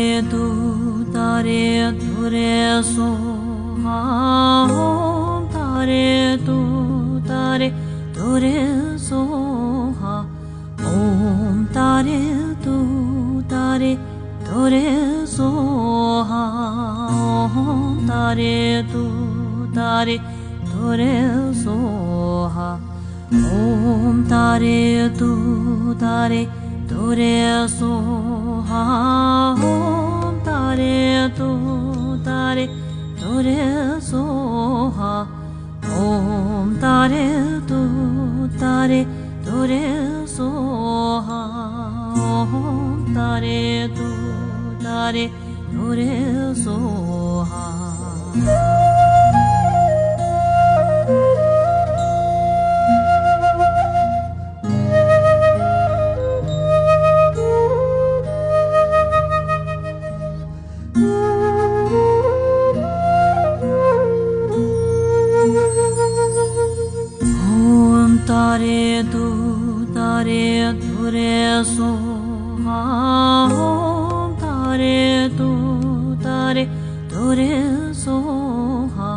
तारे तू तारे तुरे सो हा ओम तारे तू तारे तुरे सो हा ओम तारे तू तारे तुरे सो हा ओम तारे तू तारे तुरे सो हा ओम तारे तू तारे तुरे सो हा ओम तारे तू तारे तुरे सो हा ओम तारे तू तारे तुरे सो हा ओम तारे तू तारे तुरे सो हा तारे तू तारे तुरे सो हा ओम तारे तू तारे तुरे सो हा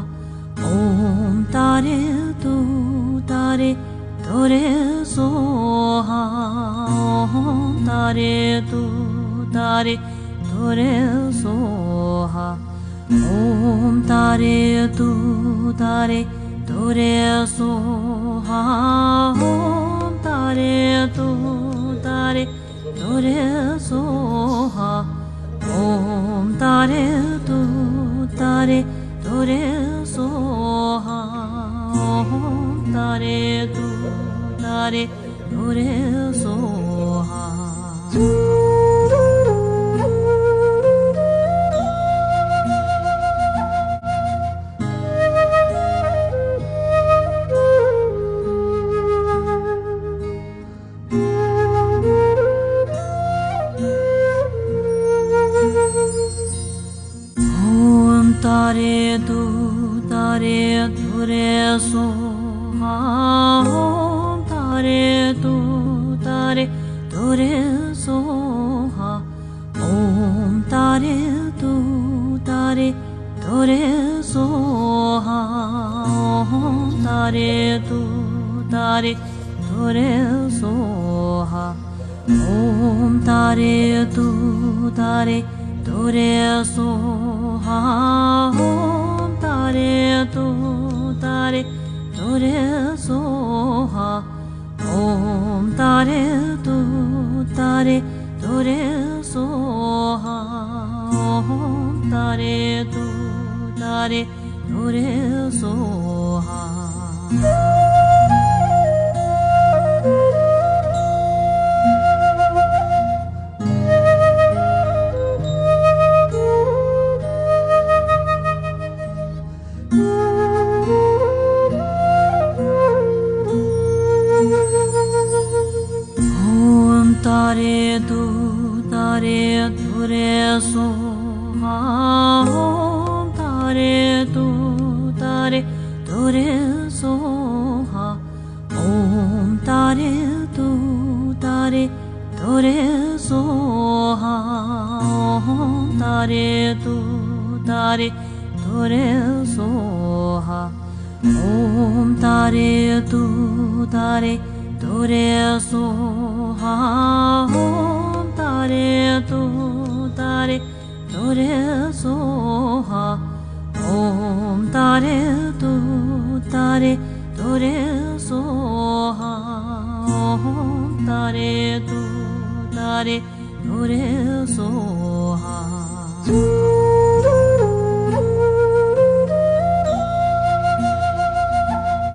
ओम तारे तू तारे तुरे सो हा ओम तारे तू तारे तुरे सो हा ओम तारे तू तारे तुरे सो हा ओम तारे तू तारे तुरे सो हा ओम तारे तू तारे तुरे सो हा ओम तारे तू तारे तुरे सो हा तारे तू तारे तुरे सो हा ओम तारे तू तारे तुरे सो हा ओम तारे तू तारे तुरे सो हा ओम तारे तू तारे तुरे सो हा ओम तारे तू तारे तुरे सो हा ओम तारे तू तारे तुरे सो हा ओम तारे तू तारे तुरे सो हा ओम तारे तू तारे तुरे सो हा तारे तू तारे तुरे सो हा ओम तारे तू तारे तुरे सो हा ओम तारे तू तारे तुरे सो हा ओम तारे तू तारे तुरे सो हा ओम तारे तू तारे तुरे सो हा ओम तारे तू तारे तुरे सो हा ओम तारे तू तारे तुरे सो हा ओम तारे तू तारे तुरे सो हा